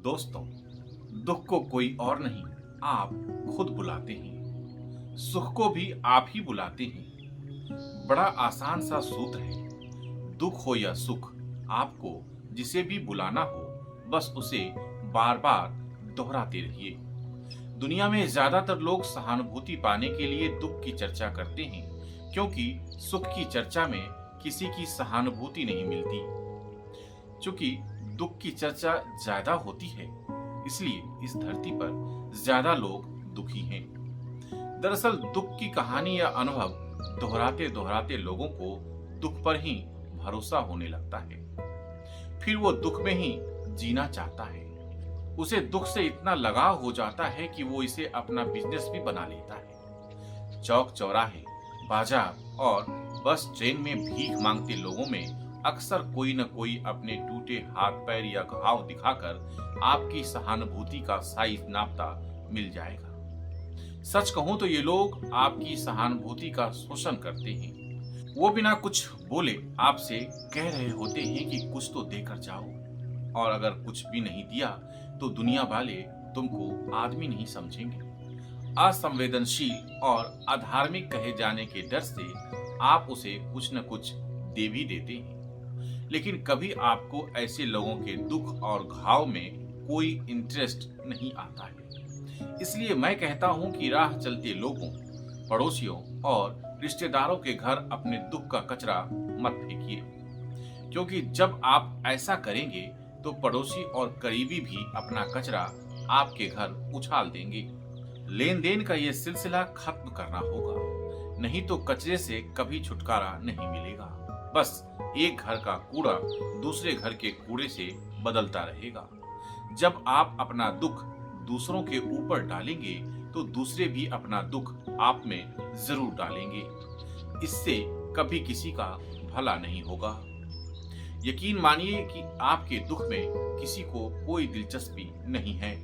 दोस्तों, दुख को कोई और नहीं, आप खुद बुलाते हैं। सुख को भी आप ही बुलाते हैं। बड़ा आसान सा सूत्र है। दुख हो या सुख, आपको जिसे भी बुलाना हो, बस उसे बार बार दोहराते रहिए। दुनिया में ज्यादातर लोग सहानुभूति पाने के लिए दुख की चर्चा करते हैं, क्योंकि सुख की चर्चा में किसी की सहानुभूति नहीं मिलती। चूंकि दुख की चर्चा ज्यादा होती है, इसलिए इस धरती पर ज्यादा लोग दुखी हैं। दरअसल दुख की कहानी या अनुभव दोहराते दोहराते लोगों को दुख पर ही भरोसा होने लगता है। फिर वो दुख में ही जीना चाहता है। उसे दुख से इतना लगाव हो जाता है कि वो इसे अपना बिजनेस भी बना लेता है। चौक चौराहे, बाजार और बस ट्रेन में भीख मांगते लोगों में अक्सर कोई न कोई अपने टूटे हाथ पैर या घाव दिखाकर आपकी सहानुभूति का साइज नापता मिल जाएगा। सच कहूं तो ये लोग आपकी सहानुभूति का शोषण करते हैं। वो बिना कुछ बोले आपसे कह रहे होते हैं कि कुछ तो देकर जाओ, और अगर कुछ भी नहीं दिया तो दुनिया वाले तुमको आदमी नहीं समझेंगे। असंवेदनशील और अधार्मिक कहे जाने के डर से आप उसे कुछ न कुछ दे भी देते हैं। लेकिन कभी आपको ऐसे लोगों के दुख और घाव में कोई इंटरेस्ट नहीं आता है। इसलिए मैं कहता हूं कि राह चलते लोगों, पड़ोसियों और रिश्तेदारों के घर अपने दुख का कचरा मत फेंकिए, क्योंकि जब आप ऐसा करेंगे तो पड़ोसी और करीबी भी अपना कचरा आपके घर उछाल देंगे। लेन देन का ये सिलसिला खत्म करना होगा, नहीं तो कचरे से कभी छुटकारा नहीं मिलेगा। बस एक घर का कूड़ा दूसरे घर के कूड़े से बदलता रहेगा। जब आप अपना दुख दूसरों के ऊपर डालेंगे तो दूसरे भी अपना दुख आप में जरूर डालेंगे। इससे कभी किसी का भला नहीं होगा। यकीन मानिए कि आपके दुख में किसी को कोई दिलचस्पी नहीं है।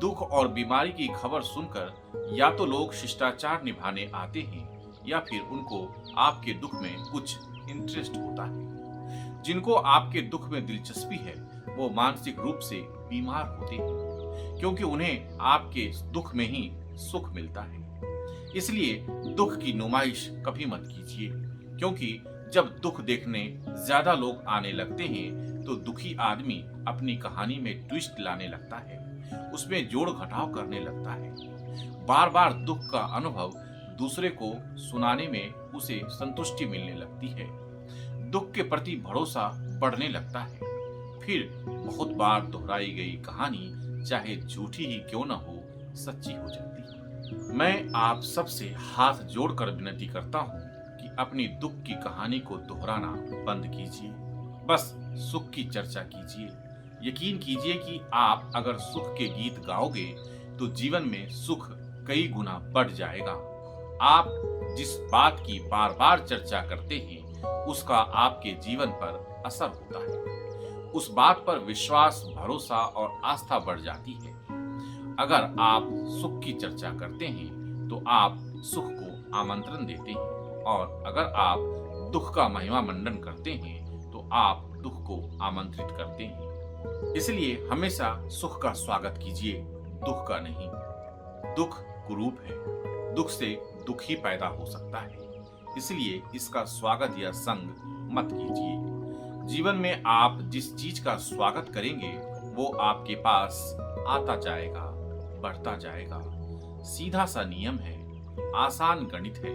दुख और बीमारी की खबर सुनकर या तो लोग शिष्टाचार निभाने आते हैं, या फिर उनको आपके दुख में कुछ इंटरेस्ट होता है। जिनको आपके दुख में दिलचस्पी है, वो मानसिक रूप से बीमार होते हैं, क्योंकि उन्हें आपके दुख में ही सुख मिलता है। इसलिए दुख की नुमाइश कभी मत कीजिए, क्योंकि जब दुख देखने ज्यादा लोग आने लगते हैं तो दुखी आदमी अपनी कहानी में ट्विस्ट लाने लगता है, उसमें जोड़ घटाव करने लगता है। बार बार दुख का अनुभव दूसरे को सुनाने में उसे संतुष्टि मिलने लगती है। दुख के प्रति भरोसा बढ़ने लगता है। फिर बहुत बार दोहराई गई कहानी चाहे झूठी ही क्यों न हो, सच्ची हो जाती है। मैं आप सबसे हाथ जोड़कर विनती करता हूँ कि अपनी दुख की कहानी को दोहराना बंद कीजिए। बस सुख की चर्चा कीजिए। यकीन कीजिए कि आप अगर सुख के गीत गाओगे तो जीवन में सुख कई गुना बढ़ जाएगा। आप जिस बात की बार बार चर्चा करते हैं, उसका आपके जीवन पर असर होता है। उस बात पर विश्वास, भरोसा और आस्था बढ़ जाती है। अगर आप सुख की चर्चा करते हैं तो आप सुख को आमंत्रण देते हैं, और अगर आप दुख का महिमा मंडन करते हैं तो आप दुख को आमंत्रित करते हैं। इसलिए हमेशा सुख का स्वागत कीजिए, दुख का नहीं। दुख कुरूप है, दुख से दुख ही पैदा हो सकता है। इसलिए इसका स्वागत या संग मत कीजिए। जीवन में आप जिस चीज का स्वागत करेंगे वो आपके पास आता जाएगा, बढ़ता जाएगा। सीधा सा नियम है, आसान गणित है।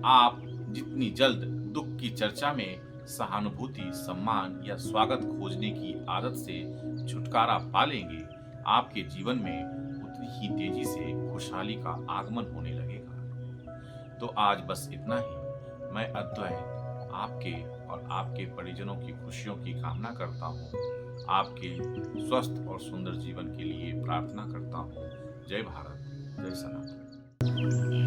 आप जितनी जल्द दुख की चर्चा में सहानुभूति, सम्मान या स्वागत खोजने की आदत से छुटकारा पा लेंगे, आपके जीवन में उतनी ही तेजी से खुशहाली का आगमन होने लगेगा। तो आज बस इतना ही। मैं अद्वैय आपके और आपके परिजनों की खुशियों की कामना करता हूँ। आपके स्वस्थ और सुंदर जीवन के लिए प्रार्थना करता हूँ। जय भारत, जय सनातन।